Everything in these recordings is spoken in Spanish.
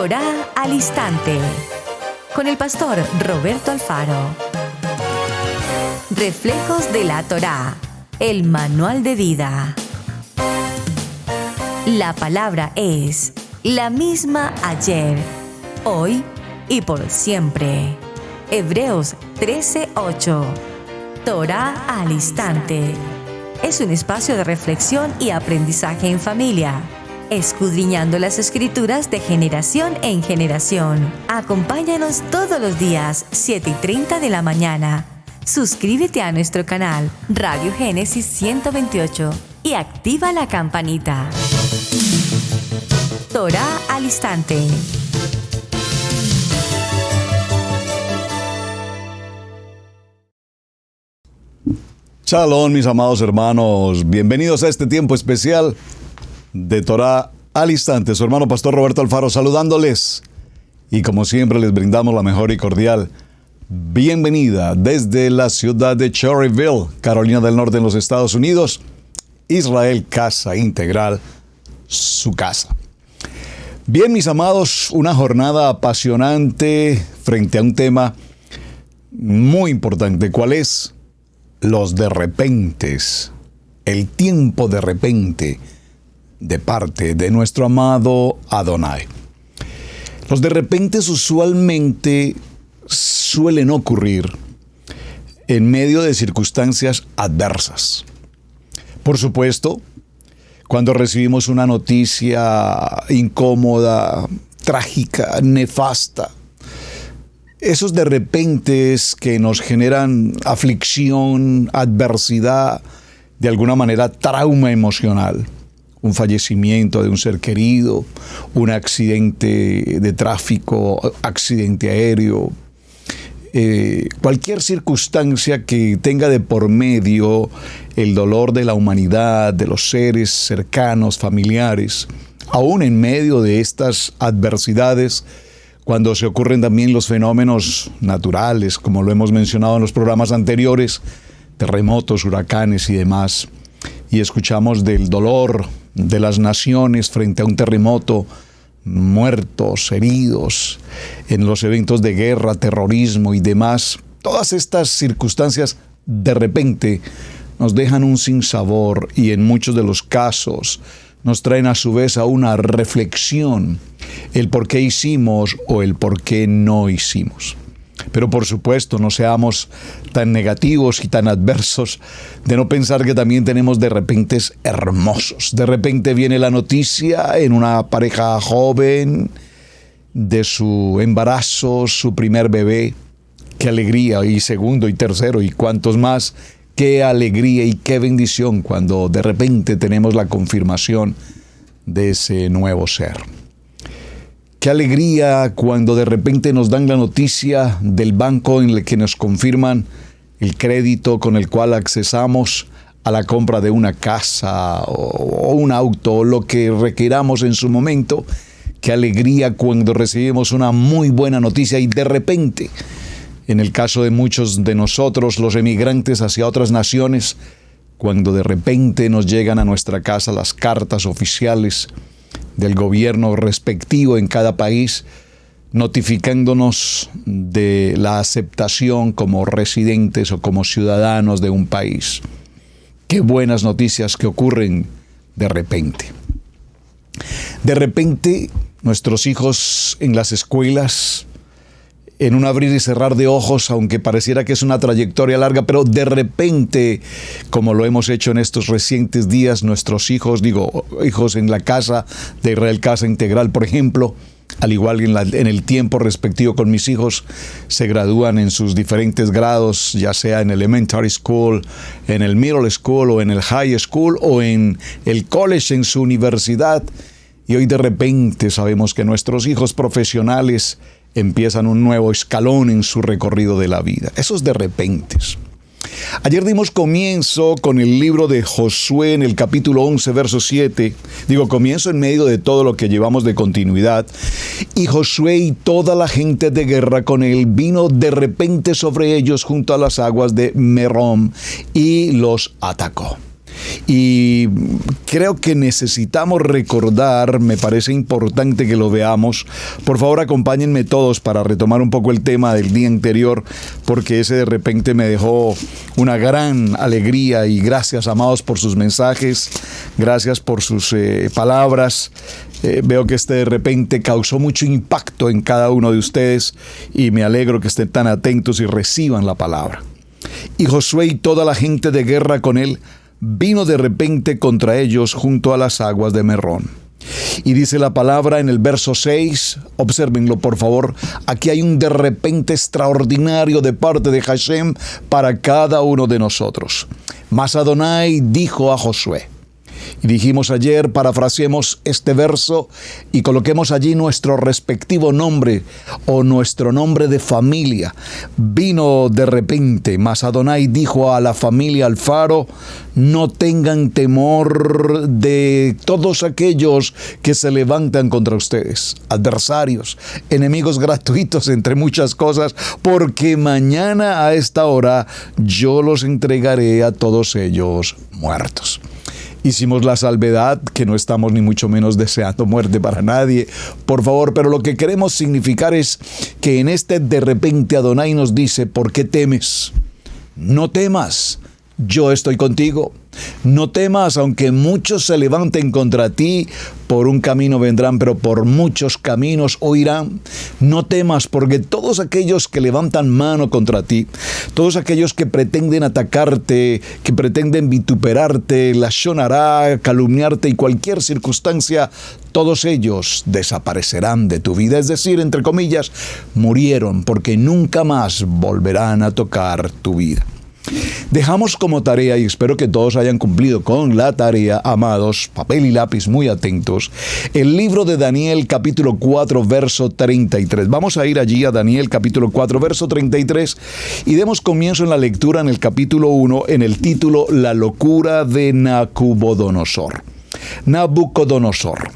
Torá al Instante, con el pastor Roberto Alfaro. Reflejos de la Torá, el manual de vida. La palabra es la misma ayer, hoy y por siempre. Hebreos 13:8. Torá al Instante. Es un espacio de reflexión y aprendizaje en familia, escudriñando las Escrituras de generación en generación. Acompáñanos todos los días, 7:30 de la mañana. Suscríbete a nuestro canal Radio Génesis 128 y activa la campanita. Torá al Instante. Shalom, mis amados hermanos. Bienvenidos a este tiempo especial de Torá al Instante. Su hermano pastor Roberto Alfaro saludándoles. Y como siempre les brindamos la mejor y cordial bienvenida desde la ciudad de Cherryville, Carolina del Norte, en los Estados Unidos. Israel Casa Integral, su casa. Bien, mis amados, una jornada apasionante frente a un tema muy importante. ¿Cuál es? Los de repentes, el tiempo de repente de parte de nuestro amado Adonai. Los de repentes usualmente suelen ocurrir en medio de circunstancias adversas. Por supuesto, cuando recibimos una noticia incómoda, trágica, nefasta, esos de repentes que nos generan aflicción, adversidad, de alguna manera trauma emocional, un fallecimiento de un ser querido, un accidente de tráfico, accidente aéreo, cualquier circunstancia que tenga de por medio el dolor de la humanidad, de los seres cercanos, familiares, aún en medio de estas adversidades, cuando se ocurren también los fenómenos naturales, como lo hemos mencionado en los programas anteriores, terremotos, huracanes y demás, y escuchamos del dolor de las naciones frente a un terremoto, muertos, heridos, en los eventos de guerra, terrorismo y demás. Todas estas circunstancias de repente nos dejan un sinsabor y en muchos de los casos nos traen a su vez a una reflexión, el por qué hicimos o el por qué no hicimos. Pero por supuesto, no seamos tan negativos y tan adversos de no pensar que también tenemos de repentes hermosos. De repente viene la noticia en una pareja joven de su embarazo, su primer bebé. Qué alegría, y segundo y tercero y cuantos más. Qué alegría y qué bendición cuando de repente tenemos la confirmación de ese nuevo ser. Qué alegría cuando de repente nos dan la noticia del banco en el que nos confirman el crédito con el cual accesamos a la compra de una casa o un auto o lo que requiramos en su momento. Qué alegría cuando recibimos una muy buena noticia y de repente, en el caso de muchos de nosotros, los emigrantes hacia otras naciones, cuando de repente nos llegan a nuestra casa las cartas oficiales del gobierno respectivo en cada país, notificándonos de la aceptación como residentes o como ciudadanos de un país. Qué buenas noticias que ocurren de repente. De repente, nuestros hijos en las escuelas, en un abrir y cerrar de ojos, aunque pareciera que es una trayectoria larga, pero de repente, como lo hemos hecho en estos recientes días, nuestros hijos, hijos en la casa de Israel Casa Integral, por ejemplo, al igual que en el tiempo respectivo con mis hijos, se gradúan en sus diferentes grados, ya sea en elementary school, en el middle school o en el high school o en el college, en su universidad. Y hoy de repente sabemos que nuestros hijos profesionales empiezan un nuevo escalón en su recorrido de la vida. Esos de repentes. Ayer dimos comienzo con el libro de Josué en el capítulo 11, verso 7. Comienzo en medio de todo lo que llevamos de continuidad. Y Josué y toda la gente de guerra con él vino de repente sobre ellos junto a las aguas de Merom y los atacó. Y creo que necesitamos recordar, me parece importante que lo veamos. Por favor, acompáñenme todos para retomar un poco el tema del día anterior, porque ese de repente me dejó una gran alegría. Y gracias, amados, por sus mensajes, gracias por sus palabras. Veo que de repente causó mucho impacto en cada uno de ustedes y me alegro que estén tan atentos y reciban la palabra. Y Josué y toda la gente de guerra con él vino de repente contra ellos junto a las aguas de Merrón. Y dice la palabra en el verso 6, obsérvenlo por favor, aquí hay un de repente extraordinario de parte de Hashem para cada uno de nosotros. Mas Adonai dijo a Josué, y dijimos ayer, parafraseemos este verso y coloquemos allí nuestro respectivo nombre o nuestro nombre de familia. Vino de repente, mas Adonai dijo a la familia Alfaro, no tengan temor de todos aquellos que se levantan contra ustedes, adversarios, enemigos gratuitos, entre muchas cosas, porque mañana a esta hora yo los entregaré a todos ellos muertos. Hicimos la salvedad que no estamos ni mucho menos deseando muerte para nadie, por favor, pero lo que queremos significar es que en este de repente Adonai nos dice, ¿por qué temes? No temas, yo estoy contigo. No temas, aunque muchos se levanten contra ti, por un camino vendrán, pero por muchos caminos huirán. No temas, porque todos aquellos que levantan mano contra ti, todos aquellos que pretenden atacarte, que pretenden vituperarte, lashon hará, calumniarte y cualquier circunstancia, todos ellos desaparecerán de tu vida. Es decir, entre comillas, murieron, porque nunca más volverán a tocar tu vida. Dejamos como tarea, y espero que todos hayan cumplido con la tarea, amados, papel y lápiz muy atentos, el libro de Daniel capítulo 4 verso 33. Vamos a ir allí a Daniel capítulo 4 verso 33 y demos comienzo en la lectura en el capítulo 1 en el título La locura de Nabucodonosor. Nabucodonosor,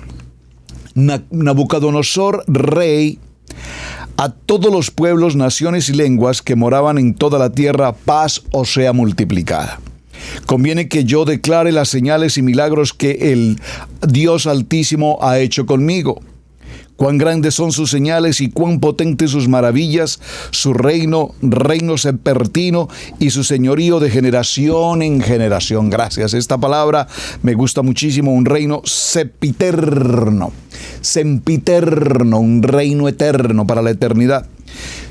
rey, a todos los pueblos, naciones y lenguas que moraban en toda la tierra, paz os sea multiplicada. Conviene que yo declare las señales y milagros que el Dios Altísimo ha hecho conmigo. Cuán grandes son sus señales y cuán potentes sus maravillas, su reino sempiterno y su señorío de generación en generación. Gracias, esta palabra me gusta muchísimo, un reino sempiterno, un reino eterno para la eternidad.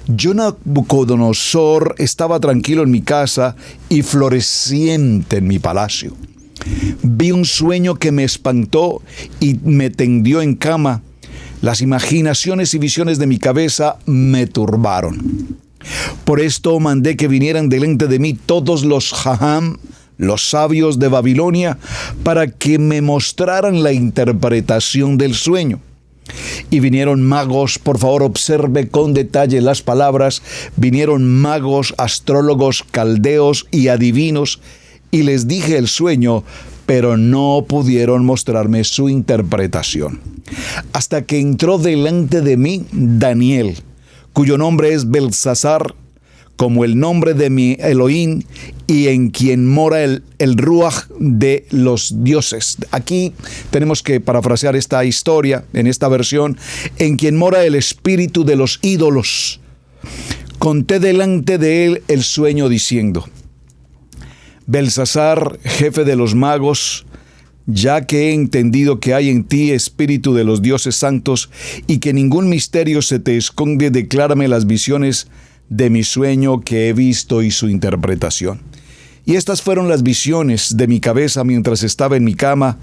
Yo, Nabucodonosor, estaba tranquilo en mi casa y floreciente en mi palacio. Vi un sueño que me espantó y me tendió en cama. Las imaginaciones y visiones de mi cabeza me turbaron. Por esto mandé que vinieran delante de mí todos los Jajam, los sabios de Babilonia, para que me mostraran la interpretación del sueño. Y vinieron magos, por favor observe con detalle las palabras, vinieron magos, astrólogos, caldeos y adivinos, y les dije el sueño, pero no pudieron mostrarme su interpretación. Hasta que entró delante de mí Daniel, cuyo nombre es Belsasar, como el nombre de mi Elohim, y en quien mora el Ruach de los dioses. Aquí tenemos que parafrasear esta historia, en esta versión, en quien mora el espíritu de los ídolos. Conté delante de él el sueño diciendo: Belsasar, jefe de los magos, ya que he entendido que hay en ti espíritu de los dioses santos y que ningún misterio se te esconde, declárame las visiones de mi sueño que he visto y su interpretación. Y estas fueron las visiones de mi cabeza mientras estaba en mi cama.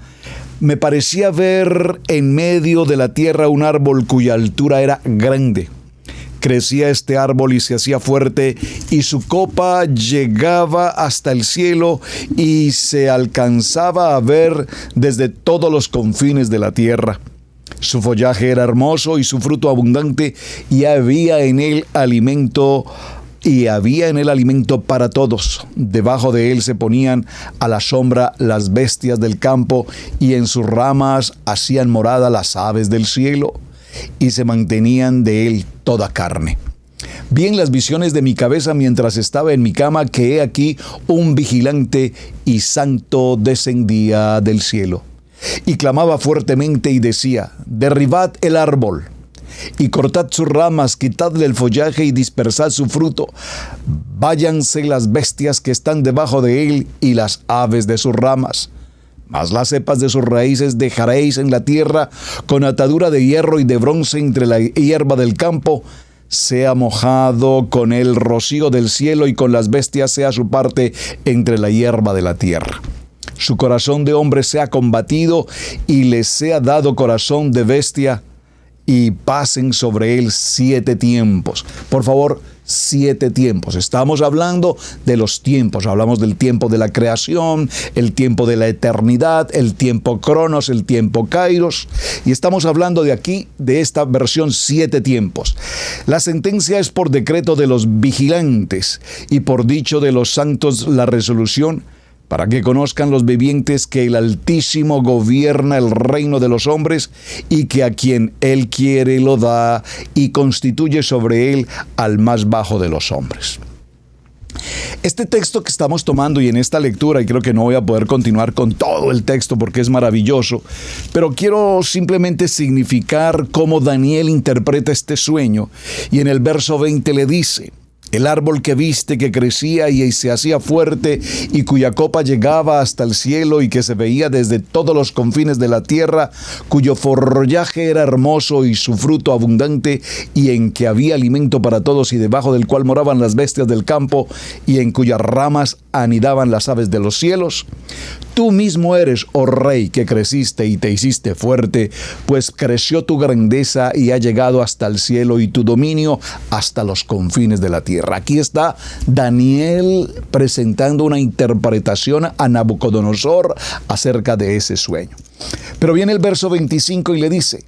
Me parecía ver en medio de la tierra un árbol cuya altura era grande. Crecía este árbol y se hacía fuerte, y su copa llegaba hasta el cielo y se alcanzaba a ver desde todos los confines de la tierra. Su follaje era hermoso y su fruto abundante, y había en él alimento para todos. Debajo de él se ponían a la sombra las bestias del campo, y en sus ramas hacían morada las aves del cielo, y se mantenían de él toda carne. Vi en las visiones de mi cabeza mientras estaba en mi cama que he aquí un vigilante y santo descendía del cielo. Y clamaba fuertemente y decía: derribad el árbol y cortad sus ramas, quitadle el follaje y dispersad su fruto. Váyanse las bestias que están debajo de él y las aves de sus ramas. Mas las cepas de sus raíces dejaréis en la tierra, con atadura de hierro y de bronce entre la hierba del campo. Sea mojado con el rocío del cielo y con las bestias sea su parte entre la hierba de la tierra. Su corazón de hombre sea combatido y le sea dado corazón de bestia, y pasen sobre él 7 tiempos. Por favor, 7 tiempos. Estamos hablando de los tiempos. Hablamos del tiempo de la creación, el tiempo de la eternidad, el tiempo Cronos, el tiempo Kairos. Y estamos hablando de aquí, de esta versión, 7 tiempos. La sentencia es por decreto de los vigilantes y por dicho de los santos la resolución, para que conozcan los vivientes que el Altísimo gobierna el reino de los hombres y que a quien Él quiere lo da y constituye sobre él al más bajo de los hombres. Este texto que estamos tomando y en esta lectura, y creo que no voy a poder continuar con todo el texto porque es maravilloso, pero quiero simplemente significar cómo Daniel interpreta este sueño. Y en el verso 20 le dice: el árbol que viste que crecía y se hacía fuerte y cuya copa llegaba hasta el cielo y que se veía desde todos los confines de la tierra, cuyo follaje era hermoso y su fruto abundante y en que había alimento para todos y debajo del cual moraban las bestias del campo y en cuyas ramas anidaban las aves de los cielos. Tú mismo eres, oh rey, que creciste y te hiciste fuerte, pues creció tu grandeza y ha llegado hasta el cielo y tu dominio hasta los confines de la tierra. Aquí está Daniel presentando una interpretación a Nabucodonosor acerca de ese sueño. Pero viene el verso 25 y le dice: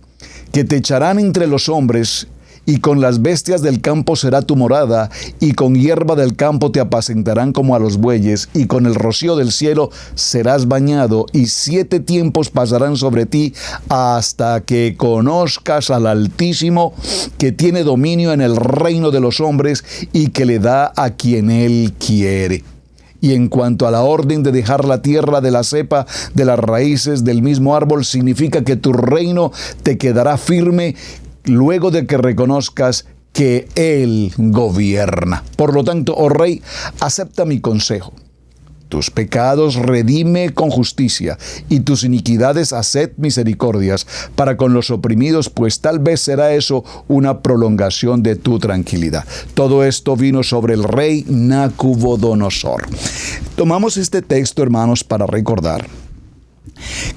que te echarán entre los hombres, y con las bestias del campo será tu morada, y con hierba del campo te apacentarán como a los bueyes, y con el rocío del cielo serás bañado, y 7 tiempos pasarán sobre ti, hasta que conozcas al Altísimo, que tiene dominio en el reino de los hombres, y que le da a quien Él quiere. Y en cuanto a la orden de dejar la tierra de la cepa de las raíces del mismo árbol, significa que tu reino te quedará firme luego de que reconozcas que Él gobierna. Por lo tanto, oh rey, acepta mi consejo. Tus pecados redime con justicia, y tus iniquidades haced misericordias para con los oprimidos, pues tal vez será eso una prolongación de tu tranquilidad. Todo esto vino sobre el rey Nabucodonosor. Tomamos este texto, hermanos, para recordar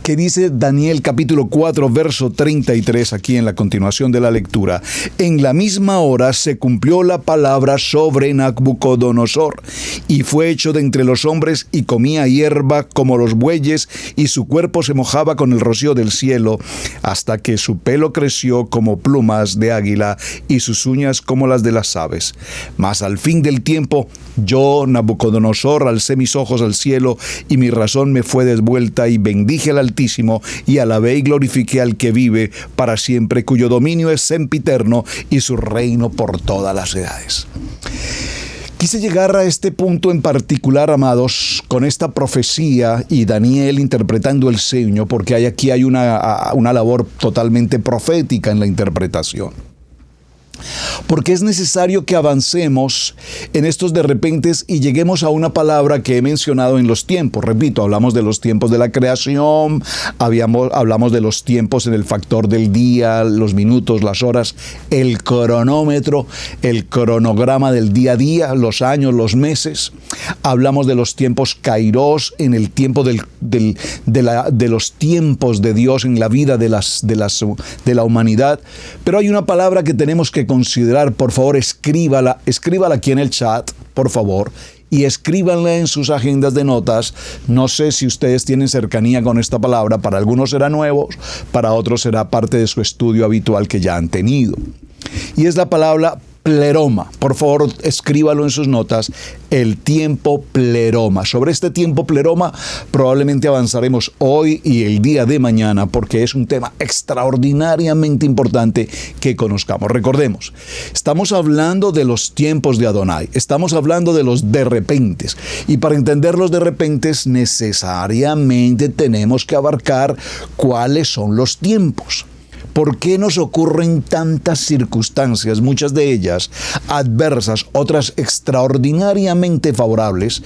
que dice Daniel capítulo 4 verso 33 aquí en la continuación de la lectura: en la misma hora se cumplió la palabra sobre Nabucodonosor, y fue hecho de entre los hombres y comía hierba como los bueyes, y su cuerpo se mojaba con el rocío del cielo, hasta que su pelo creció como plumas de águila y sus uñas como las de las aves. Mas al fin del tiempo, yo, Nabucodonosor, alcé mis ojos al cielo, y mi razón me fue desvuelta, y bendije al Altísimo, y alabé y glorifiqué al que vive para siempre, cuyo dominio es sempiterno, y su reino por todas las edades. Quise llegar a este punto en particular, amados, con esta profecía y Daniel interpretando el sueño, porque aquí hay una labor totalmente profética en la interpretación. Porque es necesario que avancemos en estos de repentes y lleguemos a una palabra que he mencionado en los tiempos. Repito, hablamos de los tiempos de la creación, hablamos de los tiempos en el factor del día, los minutos, las horas, el cronómetro, el cronograma del día a día, los años, los meses. Hablamos de los tiempos kairos, en el tiempo de los tiempos de Dios en la vida de la humanidad. Pero hay una palabra que tenemos que considerar. Por favor, escríbala aquí en el chat, por favor, y escríbanla en sus agendas de notas. No sé si ustedes tienen cercanía con esta palabra, para algunos será nuevo, para otros será parte de su estudio habitual que ya han tenido. Y es la palabra Pleroma. Por favor, escríbalo en sus notas. El tiempo pleroma. Sobre este tiempo pleroma probablemente avanzaremos hoy y el día de mañana porque es un tema extraordinariamente importante que conozcamos. Recordemos, estamos hablando de los tiempos de Adonai. Estamos hablando de los de repentes. Y para entender los de repentes necesariamente tenemos que abarcar cuáles son los tiempos. ¿Por qué nos ocurren tantas circunstancias, muchas de ellas adversas, otras extraordinariamente favorables,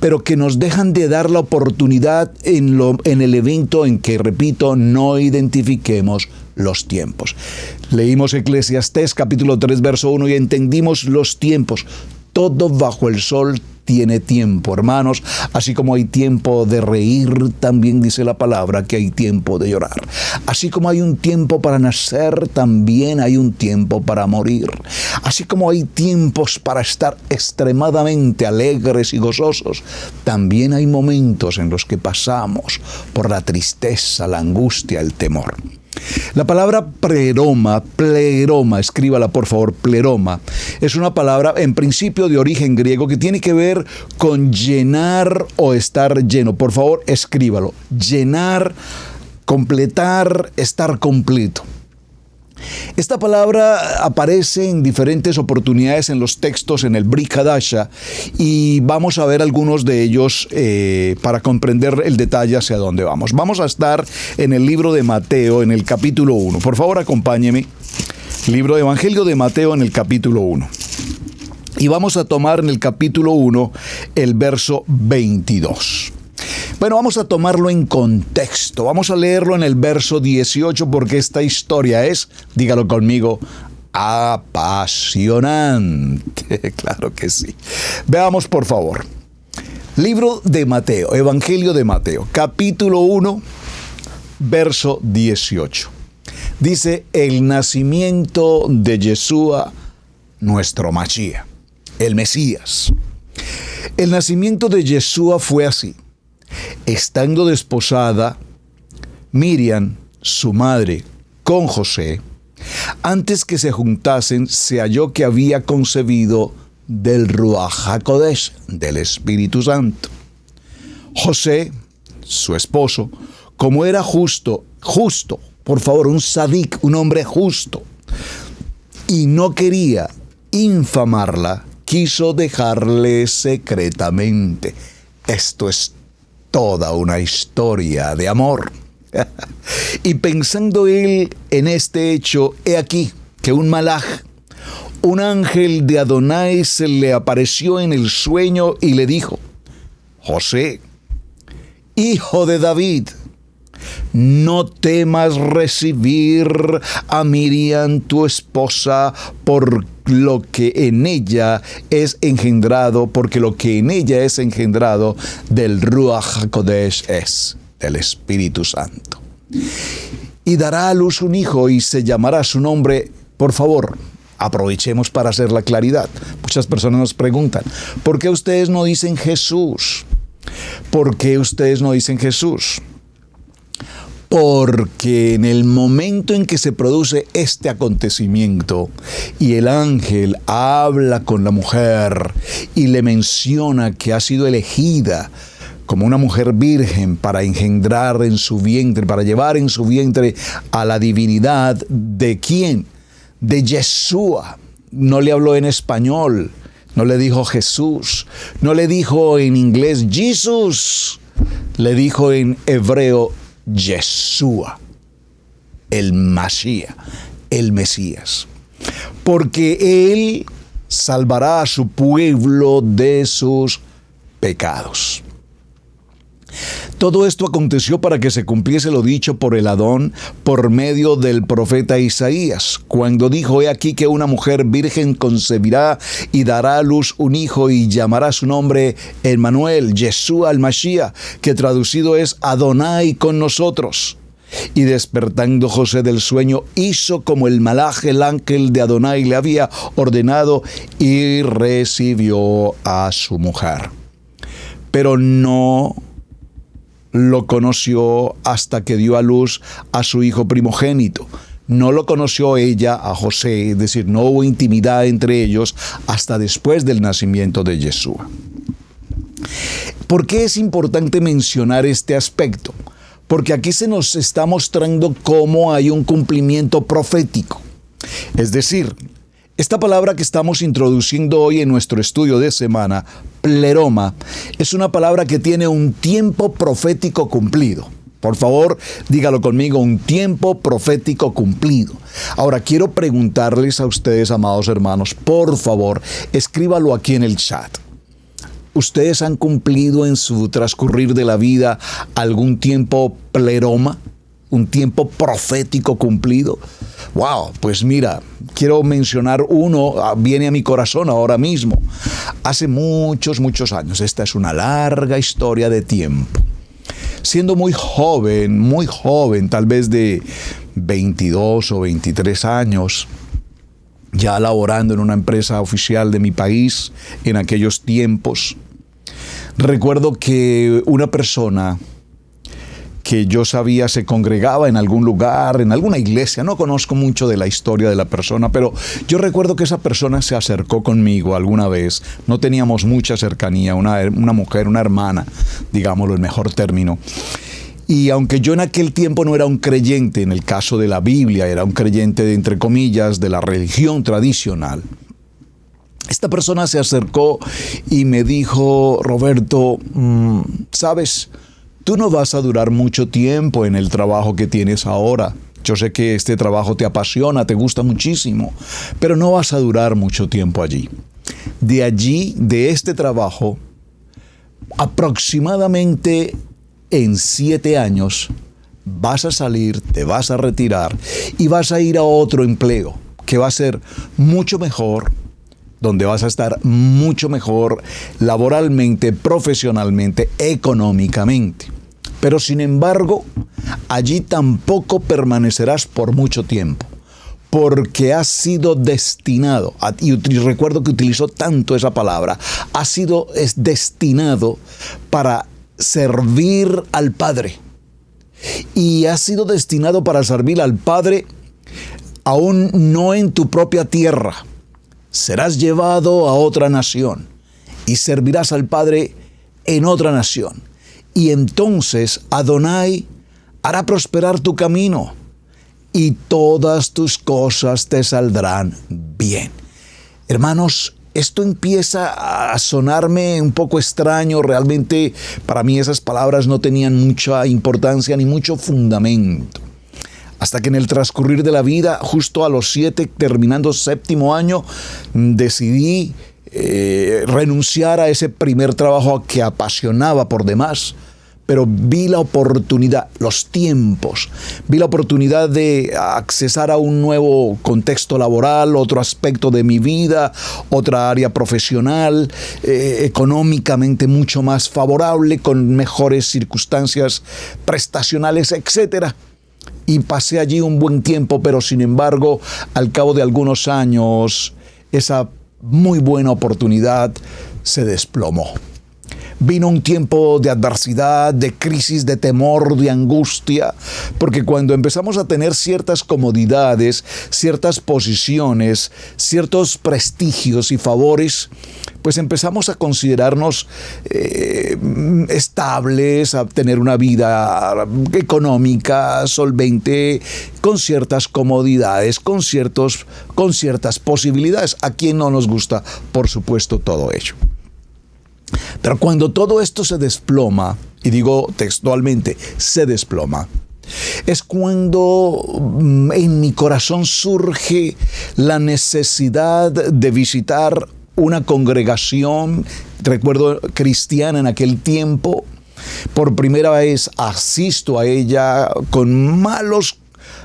pero que nos dejan de dar la oportunidad en el evento en que, repito, no identifiquemos los tiempos? Leímos Eclesiastés capítulo 3, verso 1 y entendimos los tiempos. Todo bajo el sol tiene tiempo, hermanos, así como hay tiempo de reír, también dice la palabra que hay tiempo de llorar. Así como hay un tiempo para nacer, también hay un tiempo para morir. Así como hay tiempos para estar extremadamente alegres y gozosos, también hay momentos en los que pasamos por la tristeza, la angustia, el temor. La palabra pleroma, escríbala por favor, pleroma, es una palabra en principio de origen griego que tiene que ver con llenar o estar lleno. Por favor, escríbalo. Llenar, completar, estar completo. Esta palabra aparece en diferentes oportunidades en los textos en el Brit Hadasha y vamos a ver algunos de ellos para comprender el detalle hacia dónde vamos. Vamos a estar en el libro de Mateo en el capítulo 1. Por favor, acompáñeme. Libro de Evangelio de Mateo en el capítulo 1. Y vamos a tomar en el capítulo 1 el verso 22. Bueno, vamos a tomarlo en contexto. Vamos a leerlo en el verso 18 porque esta historia es, dígalo conmigo, apasionante. Claro que sí. Veamos, por favor. Libro de Mateo, Evangelio de Mateo, capítulo 1, verso 18. Dice, el nacimiento de Yeshua, nuestro Mashiach, el Mesías. El nacimiento de Yeshua fue así. Estando desposada Miriam, su madre, con José, antes que se juntasen, se halló que había concebido del Ruach HaKodesh, del Espíritu Santo. José, su esposo, como era justo, por favor, un sadik, un hombre justo, y no quería infamarla, quiso dejarle secretamente. Esto es toda una historia de amor. Y pensando él en este hecho, he aquí que un malaj, un ángel de Adonai, se le apareció en el sueño y le dijo, José, hijo de David, no temas recibir a Miriam tu esposa, porque lo que en ella es engendrado del Ruach HaKodesh es, del Espíritu Santo. Y dará a luz un hijo y se llamará su nombre. Por favor, aprovechemos para hacer la claridad. Muchas personas nos preguntan, ¿por qué ustedes no dicen Jesús? ¿Por qué ustedes no dicen Jesús? Porque en el momento en que se produce este acontecimiento y el ángel habla con la mujer y le menciona que ha sido elegida como una mujer virgen para engendrar en su vientre, para llevar en su vientre a la divinidad, ¿de quién? De Yeshua. No le habló en español, no le dijo Jesús, no le dijo en inglés Jesus, le dijo en hebreo Yeshua, el Mashiach, el Mesías, porque Él salvará a su pueblo de sus pecados. Todo esto aconteció para que se cumpliese lo dicho por el Adón por medio del profeta Isaías, cuando dijo, he aquí que una mujer virgen concebirá y dará a luz un hijo y llamará su nombre Emmanuel, Yeshua el Mashiach, que traducido es Adonai con nosotros. Y despertando José del sueño, hizo como el malaj, el ángel de Adonai, le había ordenado y recibió a su mujer. Pero no lo conoció hasta que dio a luz a su hijo primogénito, no lo conoció ella a José, es decir, no hubo intimidad entre ellos hasta después del nacimiento de Yeshua. ¿Por qué es importante mencionar este aspecto? Porque aquí se nos está mostrando cómo hay un cumplimiento profético. Es decir, esta palabra que estamos introduciendo hoy en nuestro estudio de semana, pleroma, es una palabra que tiene un tiempo profético cumplido. Por favor, dígalo conmigo, un tiempo profético cumplido. Ahora, quiero preguntarles a ustedes, amados hermanos, por favor, escríbalo aquí en el chat. ¿Ustedes han cumplido en su transcurrir de la vida algún tiempo pleroma? ¿Un tiempo profético cumplido? Wow, pues mira, quiero mencionar uno, viene a mi corazón ahora mismo. Hace muchos años, esta es una larga historia de tiempo. Siendo muy joven, tal vez de 22 o 23 años, ya laborando en una empresa oficial de mi país en aquellos tiempos, recuerdo que una persona que yo sabía se congregaba en algún lugar, en alguna iglesia, no conozco mucho de la historia de la persona, pero yo recuerdo que esa persona se acercó conmigo alguna vez, no teníamos mucha cercanía, una mujer, una hermana, digámoslo el mejor término. Y aunque yo en aquel tiempo no era un creyente, en el caso de la Biblia, era un creyente, entre comillas, de la religión tradicional, esta persona se acercó y me dijo: Roberto, ¿sabes? Tú no vas a durar mucho tiempo en el trabajo que tienes ahora. Yo sé que este trabajo te apasiona, te gusta muchísimo, pero no vas a durar mucho tiempo allí. De este trabajo, aproximadamente en 7 años, vas a salir, te vas a retirar y vas a ir a otro empleo que va a ser mucho mejor, donde vas a estar mucho mejor laboralmente, profesionalmente, económicamente. Pero sin embargo, allí tampoco permanecerás por mucho tiempo, porque has sido destinado, y recuerdo que utilizó tanto esa palabra, es destinado para servir al Padre. Y has sido destinado para servir al Padre aún no en tu propia tierra. Serás llevado a otra nación y servirás al Padre en otra nación. Y entonces Adonai hará prosperar tu camino y todas tus cosas te saldrán bien. Hermanos, esto empieza a sonarme un poco extraño. Realmente para mí esas palabras no tenían mucha importancia ni mucho fundamento. Hasta que en el transcurrir de la vida, justo a los 7, terminando 7º año, decidí renunciar a ese primer trabajo que apasionaba por demás. Pero vi la oportunidad, los tiempos, vi la oportunidad de accesar a un nuevo contexto laboral, otro aspecto de mi vida, otra área profesional, económicamente mucho más favorable, con mejores circunstancias prestacionales, etcétera. Y pasé allí un buen tiempo, pero sin embargo, al cabo de algunos años, esa muy buena oportunidad se desplomó. Vino un tiempo de adversidad, de crisis, de temor, de angustia, porque cuando empezamos a tener ciertas comodidades, ciertas posiciones, ciertos prestigios y favores, pues empezamos a considerarnos estables, a tener una vida económica, solvente, con ciertas comodidades, con ciertas posibilidades. ¿A quién no nos gusta, por supuesto, todo ello? Pero cuando todo esto se desploma, y digo textualmente, se desploma, es cuando en mi corazón surge la necesidad de visitar una congregación, recuerdo, cristiana en aquel tiempo. Por primera vez asisto a ella con malas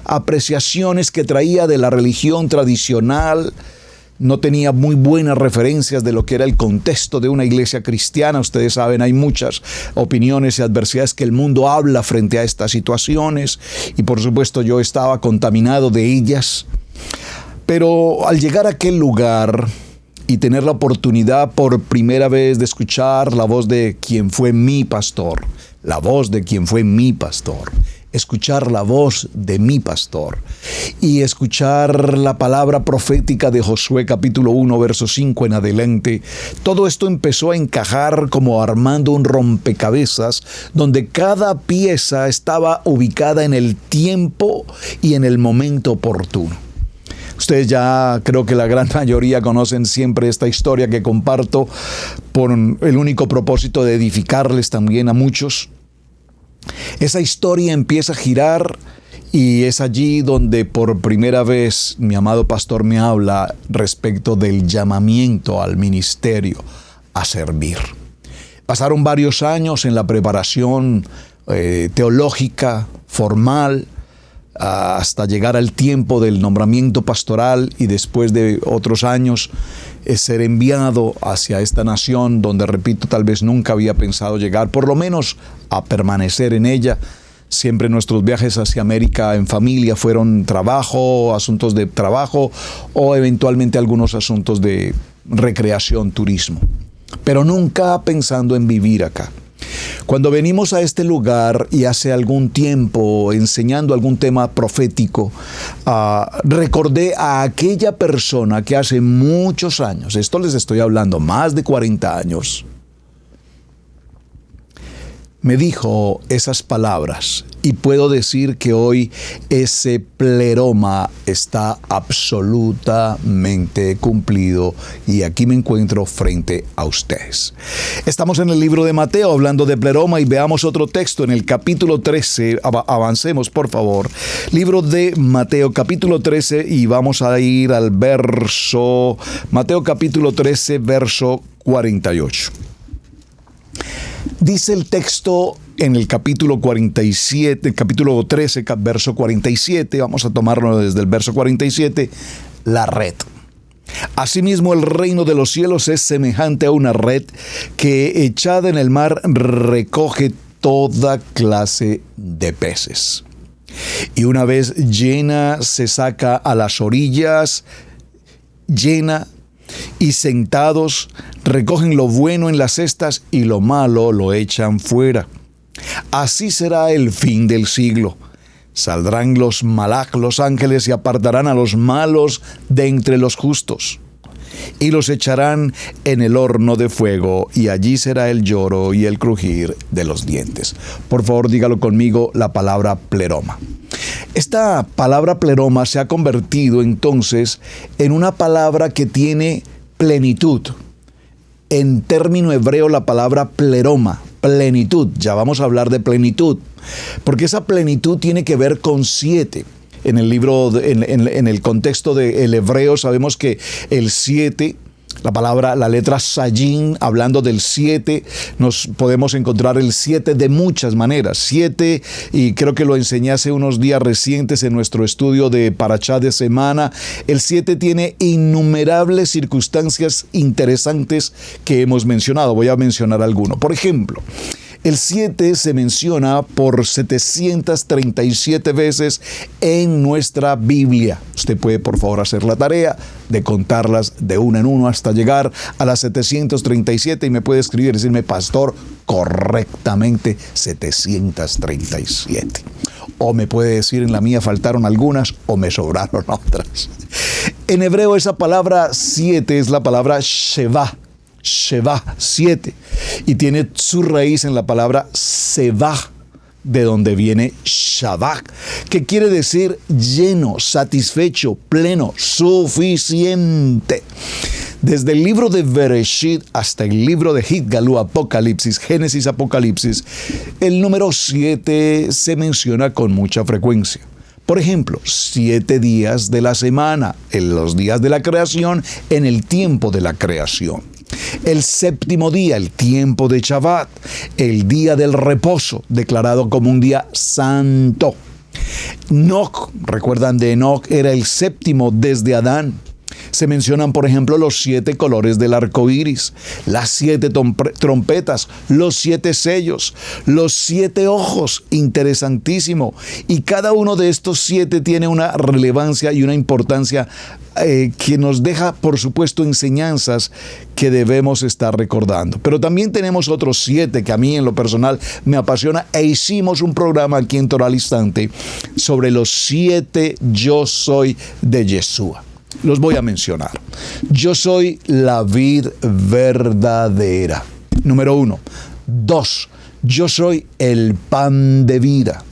apreciaciones que traía de la religión tradicional. No tenía muy buenas referencias de lo que era el contexto de una iglesia cristiana. Ustedes saben, hay muchas opiniones y adversidades que el mundo habla frente a estas situaciones. Y por supuesto yo estaba contaminado de ellas. Pero al llegar a aquel lugar y tener la oportunidad por primera vez de escuchar la voz de quien fue mi pastor, escuchar la voz de mi pastor y escuchar la palabra profética de Josué capítulo 1, verso 5 en adelante, todo esto empezó a encajar como armando un rompecabezas donde cada pieza estaba ubicada en el tiempo y en el momento oportuno. Ustedes ya creo que la gran mayoría conocen siempre esta historia que comparto por el único propósito de edificarles también a muchos. Esa historia empieza a girar y es allí donde por primera vez mi amado pastor me habla respecto del llamamiento al ministerio, a servir. Pasaron varios años en la preparación teológica, formal, hasta llegar al tiempo del nombramiento pastoral y después de otros años ser enviado hacia esta nación donde, repito, tal vez nunca había pensado llegar, por lo menos a permanecer en ella. Siempre nuestros viajes hacia América en familia fueron trabajo, asuntos de trabajo o eventualmente algunos asuntos de recreación, turismo, pero nunca pensando en vivir acá. Cuando venimos a este lugar y hace algún tiempo enseñando algún tema profético, recordé a aquella persona que hace muchos años, esto les estoy hablando, más de 40 años, me dijo esas palabras y puedo decir que hoy ese pleroma está absolutamente cumplido y aquí me encuentro frente a ustedes. Estamos en el libro de Mateo hablando de pleroma y veamos otro texto en el capítulo 13, avancemos por favor, libro de Mateo capítulo 13 y vamos a ir al Mateo capítulo 13 verso 48. Dice el texto en el capítulo 47, capítulo 13, verso 47, vamos a tomarlo desde el verso 47, la red. Asimismo, el reino de los cielos es semejante a una red que, echada en el mar, recoge toda clase de peces. Y una vez llena, se saca a las orillas, llena, y sentados recogen lo bueno en las cestas y lo malo lo echan fuera. Así será el fin del siglo. Saldrán los ángeles y apartarán a los malos de entre los justos y los echarán en el horno de fuego, y allí será el lloro y el crujir de los dientes. Por favor, dígalo conmigo, la palabra pleroma. Esta palabra pleroma se ha convertido entonces en una palabra que tiene plenitud. En término hebreo, la palabra pleroma, plenitud. Ya vamos a hablar de plenitud, porque esa plenitud tiene que ver con 7. En el libro, en el contexto del hebreo, sabemos que el 7, la letra Sayin, hablando del 7, nos podemos encontrar el 7 de muchas maneras. 7, y creo que lo enseñé hace unos días recientes en nuestro estudio de Parashá de semana. El 7 tiene innumerables circunstancias interesantes que hemos mencionado. Voy a mencionar alguno. Por ejemplo, el 7 se menciona por 737 veces en nuestra Biblia. Usted puede, por favor, hacer la tarea de contarlas de uno en uno hasta llegar a las 737 y me puede escribir, decirme, pastor, correctamente 737. O me puede decir, en la mía faltaron algunas o me sobraron otras. En hebreo esa palabra 7 es la palabra Sheva. Sheva, 7, y tiene su raíz en la palabra Sevah, de donde viene Shabbat, que quiere decir lleno, satisfecho, pleno, suficiente. Desde el libro de Bereshit hasta el libro de Hitgalú, Apocalipsis, Génesis, Apocalipsis, el número 7 se menciona con mucha frecuencia. Por ejemplo, 7 días de la semana, en los días de la creación, en el tiempo de la creación. El séptimo día, el tiempo de Shabbat, el día del reposo, declarado como un día santo. Enoc, recuerdan de Enoc, era el séptimo desde Adán. Se mencionan, por ejemplo, los 7 colores del arco iris, las 7 trompetas, los 7 sellos, los 7 ojos, interesantísimo. Y cada uno de estos 7 tiene una relevancia y una importancia que nos deja, por supuesto, enseñanzas que debemos estar recordando. Pero también tenemos otros 7 que a mí en lo personal me apasiona, e hicimos un programa aquí en Torah al Instante sobre los 7 yo soy de Yeshua. Los voy a mencionar. Yo soy la vid verdadera. Número 1. 2. Yo soy el pan de vida.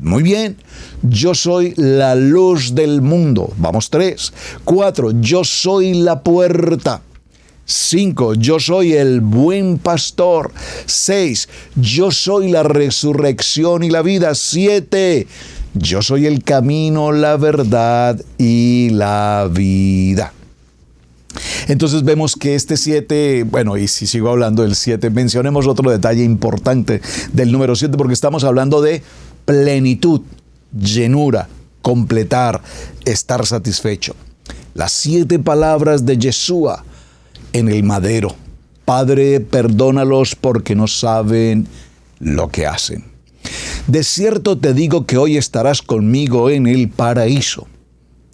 Muy bien. Yo soy la luz del mundo. Vamos, 3. 4. Yo soy la puerta. 5. Yo soy el buen pastor. 6. Yo soy la resurrección y la vida. 7. Yo soy el camino, la verdad y la vida. Entonces vemos que este 7, bueno, y si sigo hablando del 7, mencionemos otro detalle importante del número 7, porque estamos hablando de plenitud, llenura, completar, estar satisfecho. Las 7 palabras de Yeshua en el madero. Padre, perdónalos porque no saben lo que hacen. De cierto te digo que hoy estarás conmigo en el paraíso.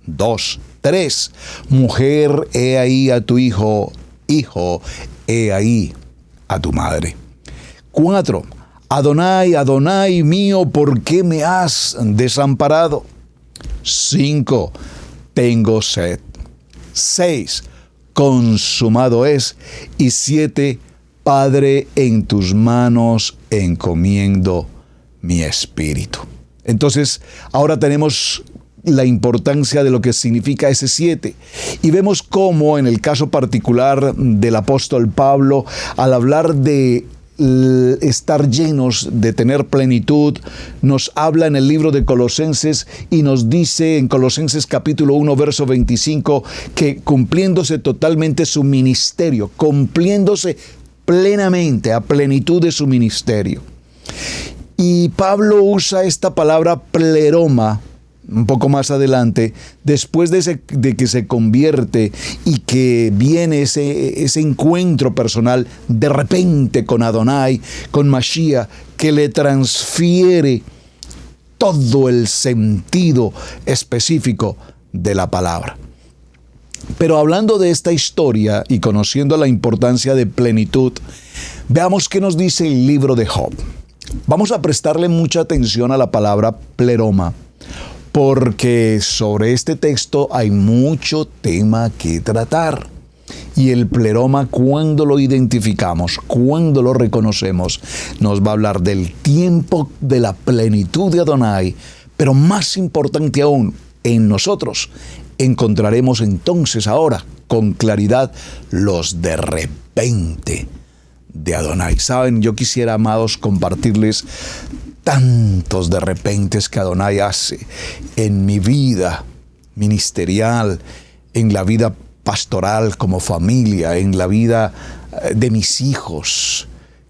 2. 3. Mujer, he ahí a tu hijo. Hijo, he ahí a tu madre. 4. Adonai, Adonai mío, ¿por qué me has desamparado? 5. Tengo sed. 6. Consumado es. Y 7. Padre, en tus manos encomiendo mi espíritu. Entonces, ahora tenemos la importancia de lo que significa ese 7. Y vemos cómo en el caso particular del apóstol Pablo, al hablar de estar llenos, de tener plenitud, nos habla en el libro de Colosenses y nos dice en Colosenses capítulo 1, verso 25, que cumpliéndose totalmente su ministerio, cumpliéndose plenamente, a plenitud de su ministerio. Y Pablo usa esta palabra pleroma un poco más adelante, después de que se convierte y que viene ese encuentro personal de repente con Adonai, con Mashiach, que le transfiere todo el sentido específico de la palabra. Pero hablando de esta historia y conociendo la importancia de plenitud, veamos qué nos dice el libro de Job. Vamos a prestarle mucha atención a la palabra pleroma, porque sobre este texto hay mucho tema que tratar. Y el pleroma, cuando lo identificamos, cuando lo reconocemos, nos va a hablar del tiempo de la plenitud de Adonai, pero más importante aún, en nosotros encontraremos entonces ahora con claridad los de repente de Adonai. Saben, yo quisiera, amados, compartirles tantos de repentes que Adonai hace en mi vida ministerial, en la vida pastoral como familia, en la vida de mis hijos,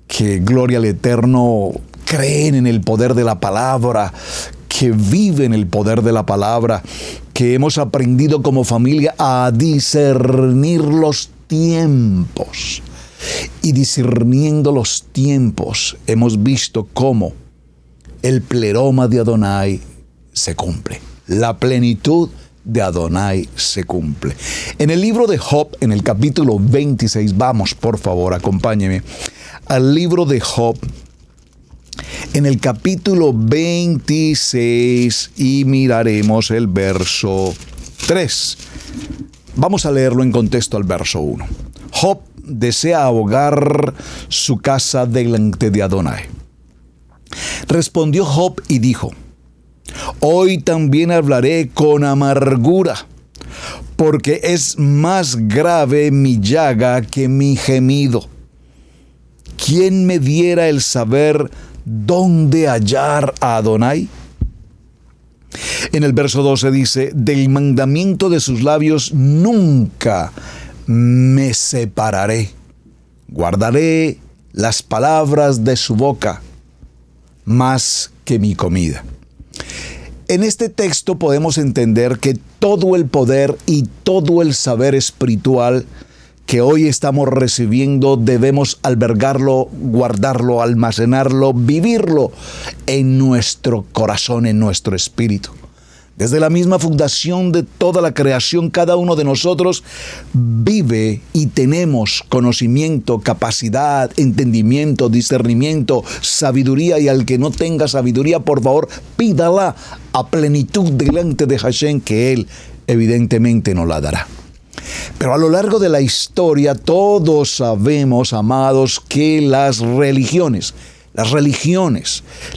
que gloria al Eterno creen en el poder de la palabra, que viven el poder de la palabra, que hemos aprendido como familia a discernir los tiempos. Y discerniendo los tiempos, hemos visto cómo el pleroma de Adonai se cumple. La plenitud de Adonai se cumple. En el libro de Job, en el capítulo 26, vamos, por favor, acompáñeme al libro de Job, en el capítulo 26, y miraremos el verso 3. Vamos a leerlo en contexto al verso 1. Job desea ahogar su casa delante de Adonai. Respondió Job y dijo: hoy también hablaré con amargura, porque es más grave mi llaga que mi gemido. ¿Quién me diera el saber dónde hallar a Adonai? En el verso 12 dice: del mandamiento de sus labios nunca me separaré. Guardaré las palabras de su boca más que mi comida. En este texto podemos entender que todo el poder y todo el saber espiritual que hoy estamos recibiendo debemos albergarlo, guardarlo, almacenarlo, vivirlo en nuestro corazón, en nuestro espíritu. Desde la misma fundación de toda la creación, cada uno de nosotros vive y tenemos conocimiento, capacidad, entendimiento, discernimiento, sabiduría, y al que no tenga sabiduría, por favor, pídala a plenitud delante de Hashem, que Él evidentemente nos la dará. Pero a lo largo de la historia todos sabemos, amados, que las religiones,